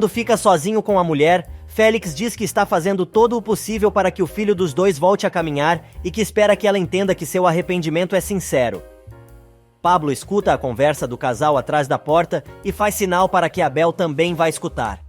Quando fica sozinho com a mulher, Félix diz que está fazendo todo o possível para que o filho dos dois volte a caminhar e que espera que ela entenda que seu arrependimento é sincero. Pablo escuta a conversa do casal atrás da porta e faz sinal para que Abel também vá escutar.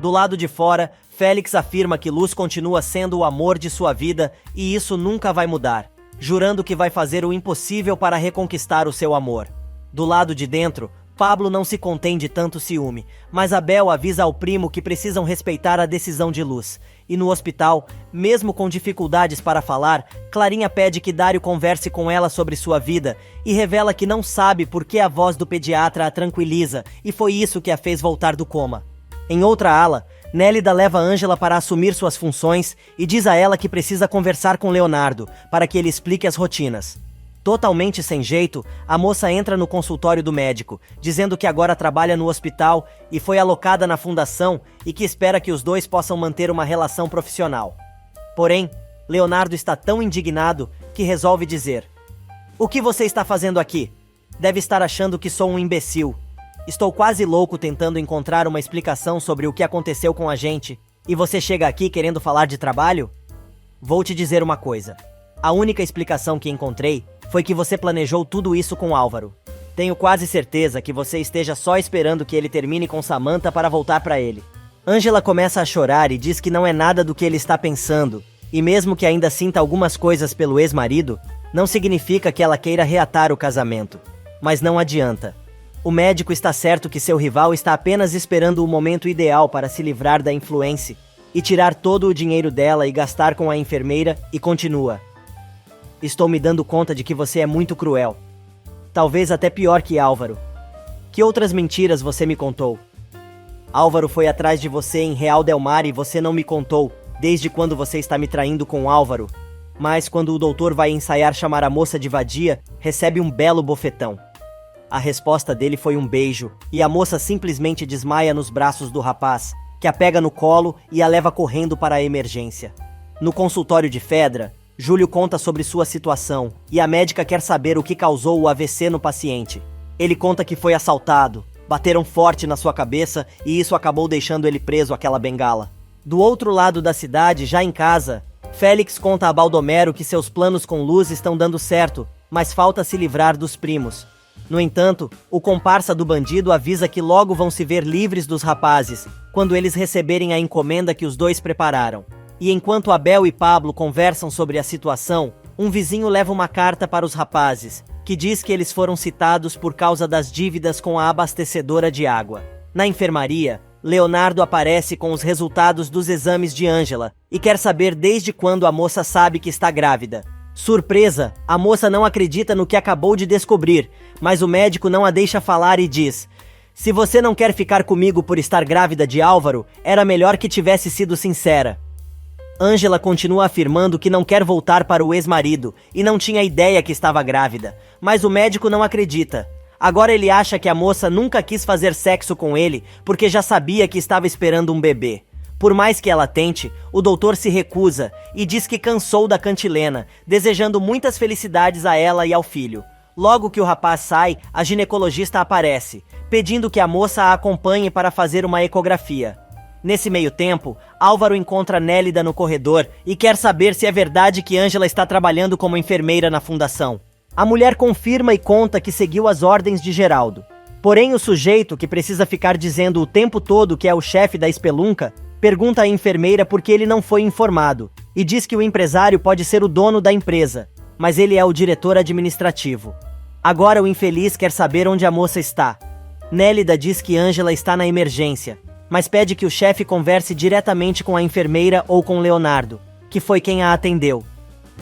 Do lado de fora, Félix afirma que Luz continua sendo o amor de sua vida e isso nunca vai mudar, jurando que vai fazer o impossível para reconquistar o seu amor. Do lado de dentro, Pablo não se contém de tanto ciúme, mas Abel avisa ao primo que precisam respeitar a decisão de Luz. E no hospital, mesmo com dificuldades para falar, Clarinha pede que Dário converse com ela sobre sua vida e revela que não sabe por que a voz do pediatra a tranquiliza e foi isso que a fez voltar do coma. Em outra ala, Nélida leva Ângela para assumir suas funções e diz a ela que precisa conversar com Leonardo para que ele explique as rotinas. Totalmente sem jeito, a moça entra no consultório do médico, dizendo que agora trabalha no hospital e foi alocada na fundação e que espera que os dois possam manter uma relação profissional. Porém, Leonardo está tão indignado que resolve dizer: "O que você está fazendo aqui? Deve estar achando que sou um imbecil. Estou quase louco tentando encontrar uma explicação sobre o que aconteceu com a gente, e você chega aqui querendo falar de trabalho? Vou te dizer uma coisa. A única explicação que encontrei foi que você planejou tudo isso com Álvaro. Tenho quase certeza que você esteja só esperando que ele termine com Samantha para voltar para ele." Ângela começa a chorar e diz que não é nada do que ele está pensando, e mesmo que ainda sinta algumas coisas pelo ex-marido, não significa que ela queira reatar o casamento. Mas não adianta. O médico está certo que seu rival está apenas esperando o momento ideal para se livrar da influência e tirar todo o dinheiro dela e gastar com a enfermeira, e continua: "Estou me dando conta de que você é muito cruel. Talvez até pior que Álvaro. Que outras mentiras você me contou? Álvaro foi atrás de você em Real del Mar e você não me contou, desde quando você está me traindo com Álvaro. Mas quando o doutor vai ensaiar chamar a moça de vadia, recebe um belo bofetão. A resposta dele foi um beijo, e a moça simplesmente desmaia nos braços do rapaz, que a pega no colo e a leva correndo para a emergência. No consultório de Fedra, Júlio conta sobre sua situação, e a médica quer saber o que causou o AVC no paciente. Ele conta que foi assaltado, bateram forte na sua cabeça e isso acabou deixando ele preso àquela bengala. Do outro lado da cidade, já em casa, Félix conta a Baldomero que seus planos com Luz estão dando certo, mas falta se livrar dos primos. No entanto, o comparsa do bandido avisa que logo vão se ver livres dos rapazes, quando eles receberem a encomenda que os dois prepararam. E enquanto Abel e Pablo conversam sobre a situação, um vizinho leva uma carta para os rapazes, que diz que eles foram citados por causa das dívidas com a abastecedora de água. Na enfermaria, Leonardo aparece com os resultados dos exames de Ângela e quer saber desde quando a moça sabe que está grávida. Surpresa, a moça não acredita no que acabou de descobrir, mas o médico não a deixa falar e diz: "Se você não quer ficar comigo por estar grávida de Álvaro, era melhor que tivesse sido sincera." Ângela continua afirmando que não quer voltar para o ex-marido e não tinha ideia que estava grávida, mas o médico não acredita. Agora ele acha que a moça nunca quis fazer sexo com ele porque já sabia que estava esperando um bebê. Por mais que ela tente, o doutor se recusa e diz que cansou da cantilena, desejando muitas felicidades a ela e ao filho. Logo que o rapaz sai, a ginecologista aparece, pedindo que a moça a acompanhe para fazer uma ecografia. Nesse meio tempo, Álvaro encontra Nélida no corredor e quer saber se é verdade que Ângela está trabalhando como enfermeira na fundação. A mulher confirma e conta que seguiu as ordens de Geraldo. Porém, o sujeito, que precisa ficar dizendo o tempo todo que é o chefe da espelunca, pergunta à enfermeira por que ele não foi informado, e diz que o empresário pode ser o dono da empresa, mas ele é o diretor administrativo. Agora o infeliz quer saber onde a moça está. Nélida diz que Ângela está na emergência, mas pede que o chefe converse diretamente com a enfermeira ou com Leonardo, que foi quem a atendeu.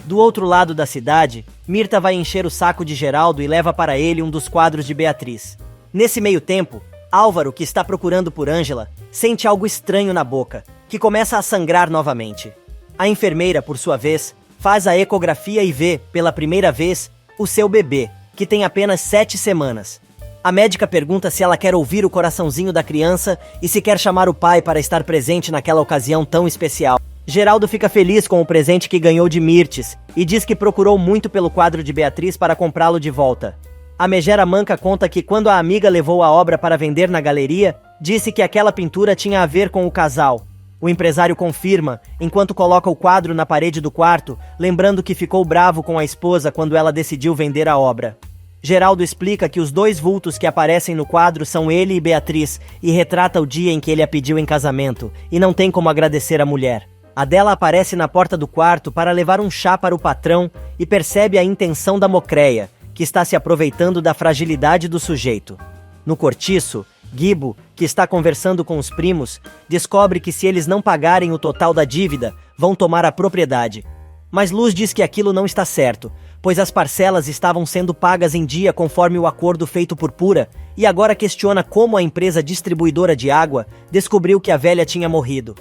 Do outro lado da cidade, Mirta vai encher o saco de Geraldo e leva para ele um dos quadros de Beatriz. Nesse meio tempo, Álvaro, que está procurando por Ângela, sente algo estranho na boca, que começa a sangrar novamente. A enfermeira, por sua vez, faz a ecografia e vê, pela primeira vez, o seu bebê, que tem apenas 7 semanas. A médica pergunta se ela quer ouvir o coraçãozinho da criança e se quer chamar o pai para estar presente naquela ocasião tão especial. Geraldo fica feliz com o presente que ganhou de Mirtes e diz que procurou muito pelo quadro de Beatriz para comprá-lo de volta. A megera manca conta que quando a amiga levou a obra para vender na galeria, disse que aquela pintura tinha a ver com o casal. O empresário confirma, enquanto coloca o quadro na parede do quarto, lembrando que ficou bravo com a esposa quando ela decidiu vender a obra. Geraldo explica que os dois vultos que aparecem no quadro são ele e Beatriz, e retrata o dia em que ele a pediu em casamento, e não tem como agradecer a mulher. Adela aparece na porta do quarto para levar um chá para o patrão e percebe a intenção da Mocreia, que está se aproveitando da fragilidade do sujeito. No cortiço, Gibo, que está conversando com os primos, descobre que se eles não pagarem o total da dívida, vão tomar a propriedade. Mas Luz diz que aquilo não está certo, pois as parcelas estavam sendo pagas em dia conforme o acordo feito por Pura, e agora questiona como a empresa distribuidora de água descobriu que a velha tinha morrido.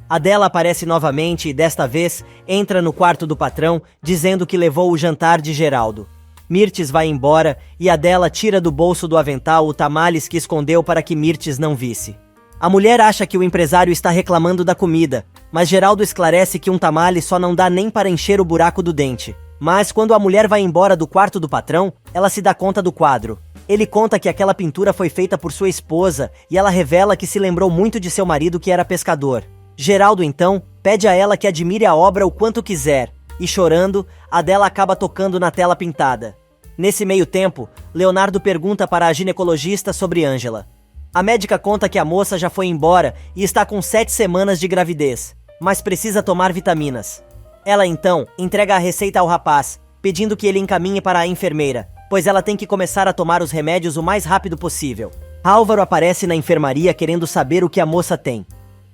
Adela aparece novamente e, desta vez, entra no quarto do patrão, dizendo que levou o jantar de Geraldo. Mirtes vai embora e Adela tira do bolso do avental o tamales que escondeu para que Mirtes não visse. A mulher acha que o empresário está reclamando da comida, mas Geraldo esclarece que um tamale só não dá nem para encher o buraco do dente. Mas quando a mulher vai embora do quarto do patrão, ela se dá conta do quadro. Ele conta que aquela pintura foi feita por sua esposa e ela revela que se lembrou muito de seu marido que era pescador. Geraldo, então, pede a ela que admire a obra o quanto quiser, e chorando, Adela acaba tocando na tela pintada. Nesse meio tempo, Leonardo pergunta para a ginecologista sobre Ângela. A médica conta que a moça já foi embora e está com 7 semanas de gravidez, mas precisa tomar vitaminas. Ela então entrega a receita ao rapaz, pedindo que ele encaminhe para a enfermeira, pois ela tem que começar a tomar os remédios o mais rápido possível. Álvaro aparece na enfermaria querendo saber o que a moça tem.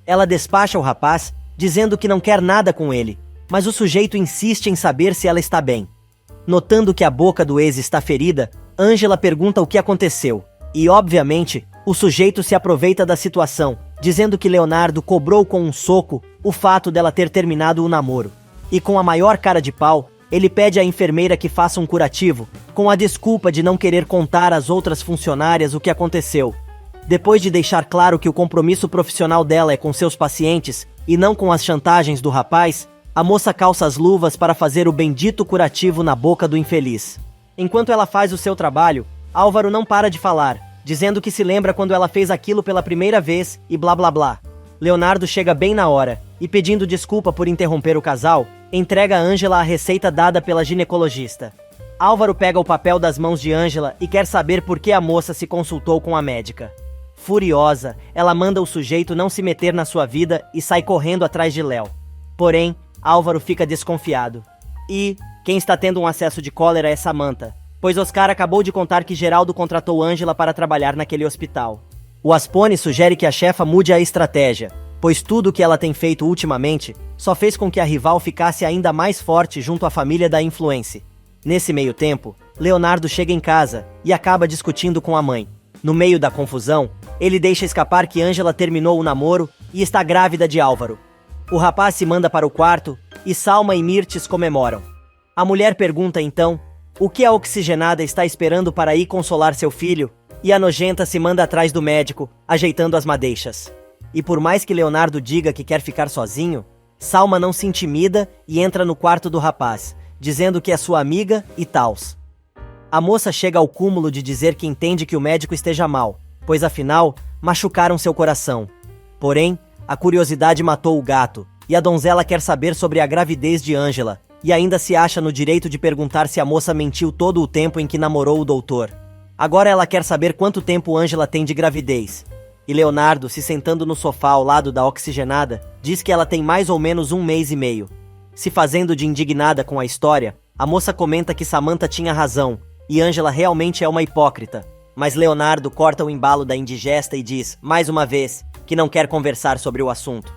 Ela despacha o rapaz, dizendo que não quer nada com ele, mas o sujeito insiste em saber se ela está bem. Notando que a boca do ex está ferida, Ângela pergunta o que aconteceu, e obviamente, o sujeito se aproveita da situação, dizendo que Leonardo cobrou com um soco o fato dela ter terminado o namoro. E com a maior cara de pau, ele pede à enfermeira que faça um curativo, com a desculpa de não querer contar às outras funcionárias o que aconteceu. Depois de deixar claro que o compromisso profissional dela é com seus pacientes e não com as chantagens do rapaz, a moça calça as luvas para fazer o bendito curativo na boca do infeliz. Enquanto ela faz o seu trabalho, Álvaro não para de falar, dizendo que se lembra quando ela fez aquilo pela primeira vez e blá blá blá. Leonardo chega bem na hora e, pedindo desculpa por interromper o casal, entrega a Ângela a receita dada pela ginecologista. Álvaro pega o papel das mãos de Ângela e quer saber por que a moça se consultou com a médica. Furiosa, ela manda o sujeito não se meter na sua vida e sai correndo atrás de Léo. Porém, Álvaro fica desconfiado. E quem está tendo um acesso de cólera é Samantha, pois Oscar acabou de contar que Geraldo contratou Ângela para trabalhar naquele hospital. O Aspone sugere que a chefa mude a estratégia, pois tudo o que ela tem feito ultimamente só fez com que a rival ficasse ainda mais forte junto à família da Influence. Nesse meio tempo, Leonardo chega em casa e acaba discutindo com a mãe. No meio da confusão, ele deixa escapar que Ângela terminou o namoro e está grávida de Álvaro. O rapaz se manda para o quarto e Salma e Mirtes comemoram. A mulher pergunta então o que a oxigenada está esperando para ir consolar seu filho, e a nojenta se manda atrás do médico, ajeitando as madeixas. E por mais que Leonardo diga que quer ficar sozinho, Salma não se intimida e entra no quarto do rapaz, dizendo que é sua amiga e tals. A moça chega ao cúmulo de dizer que entende que o médico esteja mal, pois afinal, machucaram seu coração. Porém, a curiosidade matou o gato, e a donzela quer saber sobre a gravidez de Ângela, e ainda se acha no direito de perguntar se a moça mentiu todo o tempo em que namorou o doutor. Agora ela quer saber quanto tempo Ângela tem de gravidez. E Leonardo, se sentando no sofá ao lado da oxigenada, diz que ela tem mais ou menos 1 mês e meio. Se fazendo de indignada com a história, a moça comenta que Samantha tinha razão, e Ângela realmente é uma hipócrita. Mas Leonardo corta o embalo da indigesta e diz, mais uma vez, que não quer conversar sobre o assunto.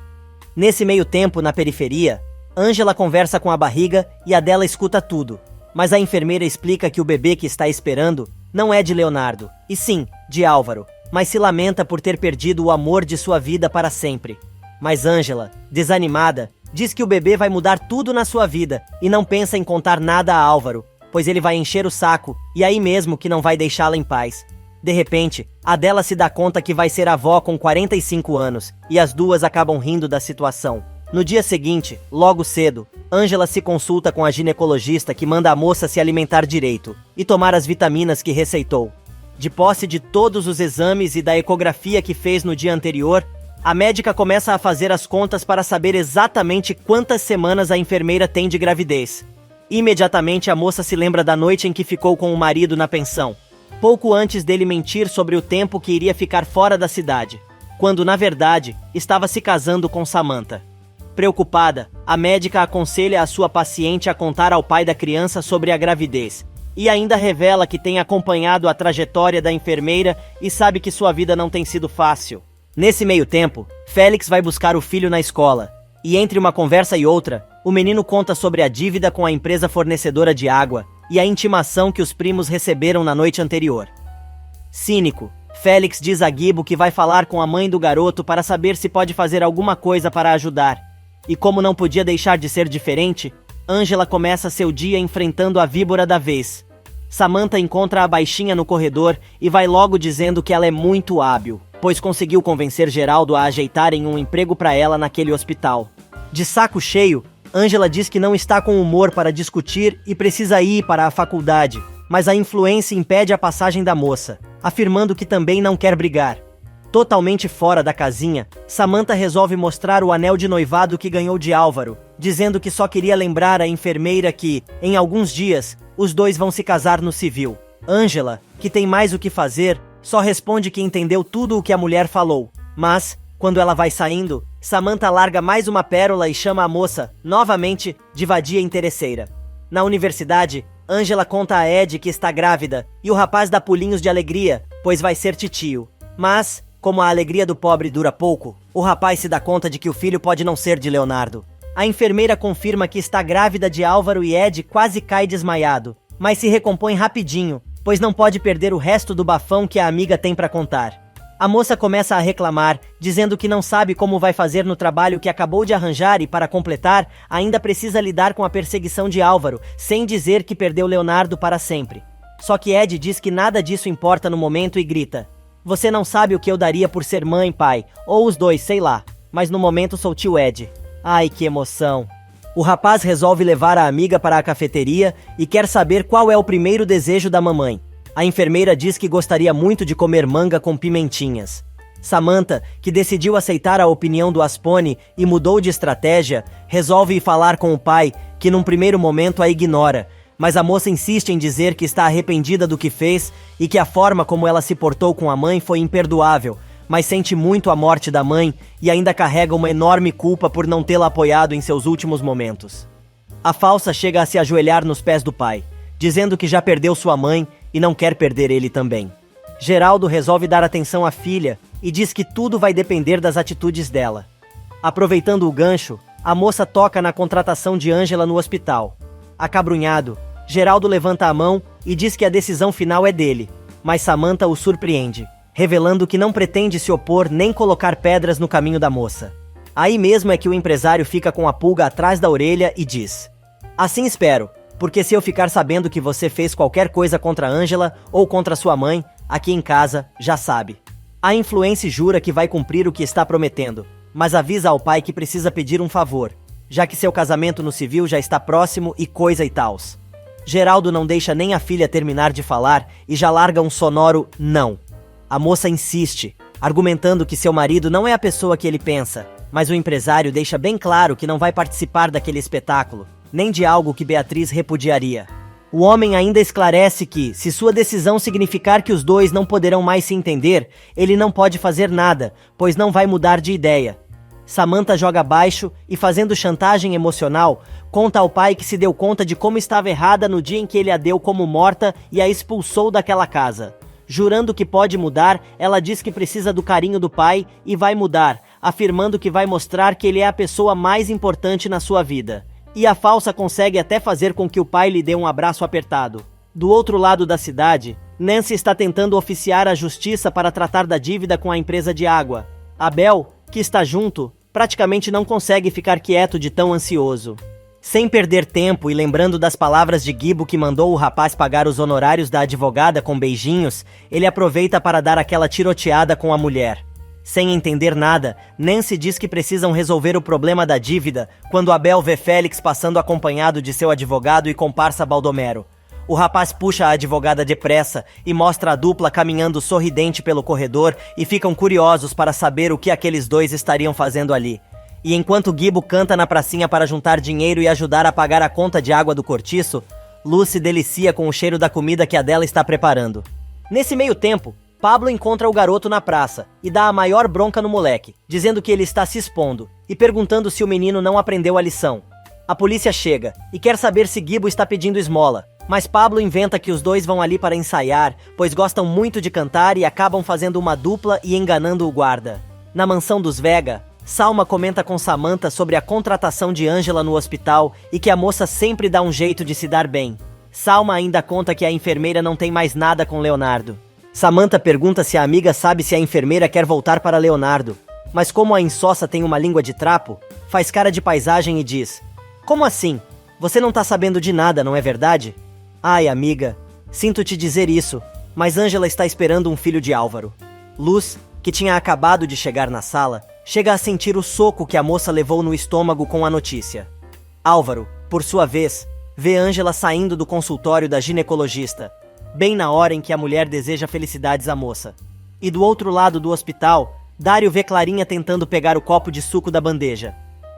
Nesse meio tempo, na periferia, Ângela conversa com a barriga e a dela escuta tudo. Mas a enfermeira explica que o bebê que está esperando não é de Leonardo, e sim, de Álvaro, mas se lamenta por ter perdido o amor de sua vida para sempre. Mas Ângela, desanimada, diz que o bebê vai mudar tudo na sua vida e não pensa em contar nada a Álvaro, pois ele vai encher o saco e aí mesmo que não vai deixá-la em paz. De repente, Adela se dá conta que vai ser avó com 45 anos e as duas acabam rindo da situação. No dia seguinte, logo cedo, Ângela se consulta com a ginecologista que manda a moça se alimentar direito e tomar as vitaminas que receitou. De posse de todos os exames e da ecografia que fez no dia anterior, a médica começa a fazer as contas para saber exatamente quantas semanas a enfermeira tem de gravidez. Imediatamente a moça se lembra da noite em que ficou com o marido na pensão, pouco antes dele mentir sobre o tempo que iria ficar fora da cidade, quando na verdade estava se casando com Samantha. Preocupada, a médica aconselha a sua paciente a contar ao pai da criança sobre a gravidez, e ainda revela que tem acompanhado a trajetória da enfermeira e sabe que sua vida não tem sido fácil. Nesse meio tempo, Félix vai buscar o filho na escola, e entre uma conversa e outra, o menino conta sobre a dívida com a empresa fornecedora de água e a intimação que os primos receberam na noite anterior. Cínico, Félix diz a Gibo que vai falar com a mãe do garoto para saber se pode fazer alguma coisa para ajudar. E como não podia deixar de ser diferente, Angela começa seu dia enfrentando a víbora da vez. Samantha encontra a baixinha no corredor e vai logo dizendo que ela é muito hábil, pois conseguiu convencer Geraldo a ajeitarem um emprego para ela naquele hospital. De saco cheio, Angela diz que não está com humor para discutir e precisa ir para a faculdade, mas a influência impede a passagem da moça, afirmando que também não quer brigar. Totalmente fora da casinha, Samantha resolve mostrar o anel de noivado que ganhou de Álvaro, dizendo que só queria lembrar a enfermeira que, em alguns dias, os dois vão se casar no civil. Angela, que tem mais o que fazer, só responde que entendeu tudo o que a mulher falou, mas, quando ela vai saindo, Samantha larga mais uma pérola e chama a moça, novamente, de vadia interesseira. Na universidade, Angela conta a Ed que está grávida, e o rapaz dá pulinhos de alegria, pois vai ser titio. Mas, como a alegria do pobre dura pouco, o rapaz se dá conta de que o filho pode não ser de Leonardo. A enfermeira confirma que está grávida de Álvaro e Ed quase cai desmaiado, mas se recompõe rapidinho, pois não pode perder o resto do bafão que a amiga tem para contar. A moça começa a reclamar, dizendo que não sabe como vai fazer no trabalho que acabou de arranjar e, para completar, ainda precisa lidar com a perseguição de Álvaro, sem dizer que perdeu Leonardo para sempre. Só que Ed diz que nada disso importa no momento e grita: "Você não sabe o que eu daria por ser mãe, pai, ou os dois, sei lá, mas no momento sou tio Ed." Ai, que emoção! O rapaz resolve levar a amiga para a cafeteria e quer saber qual é o primeiro desejo da mamãe. A enfermeira diz que gostaria muito de comer manga com pimentinhas. Samantha, que decidiu aceitar a opinião do Aspone e mudou de estratégia, resolve ir falar com o pai, que num primeiro momento a ignora, mas a moça insiste em dizer que está arrependida do que fez e que a forma como ela se portou com a mãe foi imperdoável, mas sente muito a morte da mãe e ainda carrega uma enorme culpa por não tê-la apoiado em seus últimos momentos. A falsa chega a se ajoelhar nos pés do pai, dizendo que já perdeu sua mãe e não quer perder ele também. Geraldo resolve dar atenção à filha e diz que tudo vai depender das atitudes dela. Aproveitando o gancho, a moça toca na contratação de Angela no hospital. Acabrunhado, Geraldo levanta a mão e diz que a decisão final é dele, mas Samantha o surpreende, revelando que não pretende se opor nem colocar pedras no caminho da moça. Aí mesmo é que o empresário fica com a pulga atrás da orelha e diz: "Assim espero, porque se eu ficar sabendo que você fez qualquer coisa contra Angela ou contra sua mãe, aqui em casa, já sabe." A influência jura que vai cumprir o que está prometendo, mas avisa ao pai que precisa pedir um favor, já que seu casamento no civil já está próximo e coisa e tals. Geraldo não deixa nem a filha terminar de falar e já larga um sonoro não. A moça insiste, argumentando que seu marido não é a pessoa que ele pensa, mas o empresário deixa bem claro que não vai participar daquele espetáculo, nem de algo que Beatriz repudiaria. O homem ainda esclarece que, se sua decisão significar que os dois não poderão mais se entender, ele não pode fazer nada, pois não vai mudar de ideia. Samantha joga baixo e, fazendo chantagem emocional, conta ao pai que se deu conta de como estava errada no dia em que ele a deu como morta e a expulsou daquela casa. Jurando que pode mudar, ela diz que precisa do carinho do pai e vai mudar, afirmando que vai mostrar que ele é a pessoa mais importante na sua vida. E a falsa consegue até fazer com que o pai lhe dê um abraço apertado. Do outro lado da cidade, Nancy está tentando oficiar a justiça para tratar da dívida com a empresa de água. Abel, que está junto, praticamente não consegue ficar quieto de tão ansioso. Sem perder tempo e lembrando das palavras de Gibo que mandou o rapaz pagar os honorários da advogada com beijinhos, ele aproveita para dar aquela tiroteada com a mulher. Sem entender nada, Nancy diz que precisam resolver o problema da dívida quando Abel vê Félix passando acompanhado de seu advogado e comparsa Baldomero. O rapaz puxa a advogada depressa e mostra a dupla caminhando sorridente pelo corredor e ficam curiosos para saber o que aqueles dois estariam fazendo ali. E enquanto Gibo canta na pracinha para juntar dinheiro e ajudar a pagar a conta de água do cortiço, Luz se delicia com o cheiro da comida que Adela está preparando. Nesse meio tempo, Pablo encontra o garoto na praça e dá a maior bronca no moleque, dizendo que ele está se expondo e perguntando se o menino não aprendeu a lição. A polícia chega e quer saber se Gibo está pedindo esmola, mas Pablo inventa que os dois vão ali para ensaiar, pois gostam muito de cantar e acabam fazendo uma dupla e enganando o guarda. Na mansão dos Vega, Salma comenta com Samantha sobre a contratação de Angela no hospital e que a moça sempre dá um jeito de se dar bem. Salma ainda conta que a enfermeira não tem mais nada com Leonardo. Samantha pergunta se a amiga sabe se a enfermeira quer voltar para Leonardo, mas como a insossa tem uma língua de trapo, faz cara de paisagem e diz: "Como assim? Você não tá sabendo de nada, não é verdade?" "Ai, amiga, sinto te dizer isso, mas Angela está esperando um filho de Álvaro." Luz, que tinha acabado de chegar na sala, chega a sentir o soco que a moça levou no estômago com a notícia. Álvaro, por sua vez, vê Angela saindo do consultório da ginecologista, bem na hora em que a mulher deseja felicidades à moça. E do outro lado do hospital, Dário vê Clarinha tentando pegar o copo de suco da bandeja.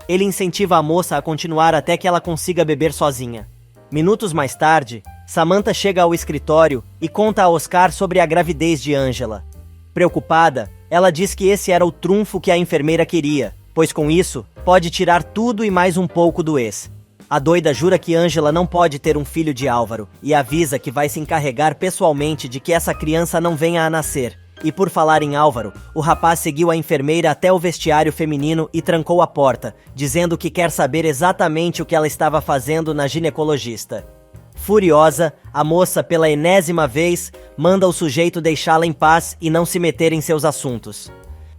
Ele incentiva a moça a continuar até que ela consiga beber sozinha. Minutos mais tarde, Samantha chega ao escritório e conta a Oscar sobre a gravidez de Angela. Preocupada, ela diz que esse era o trunfo que a enfermeira queria, pois com isso, pode tirar tudo e mais um pouco do ex. A doida jura que Angela não pode ter um filho de Álvaro e avisa que vai se encarregar pessoalmente de que essa criança não venha a nascer. E por falar em Álvaro, o rapaz seguiu a enfermeira até o vestiário feminino e trancou a porta, dizendo que quer saber exatamente o que ela estava fazendo na ginecologista. Furiosa, a moça, pela enésima vez, manda o sujeito deixá-la em paz e não se meter em seus assuntos.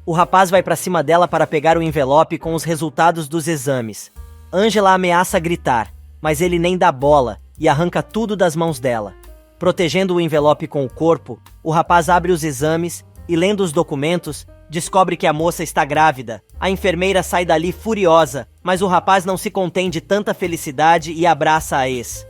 O rapaz vai para cima dela para pegar o envelope com os resultados dos exames. Angela ameaça gritar, mas ele nem dá bola e arranca tudo das mãos dela. Protegendo o envelope com o corpo, o rapaz abre os exames e, lendo os documentos, descobre que a moça está grávida. A enfermeira sai dali furiosa, mas o rapaz não se contém de tanta felicidade e abraça a ex.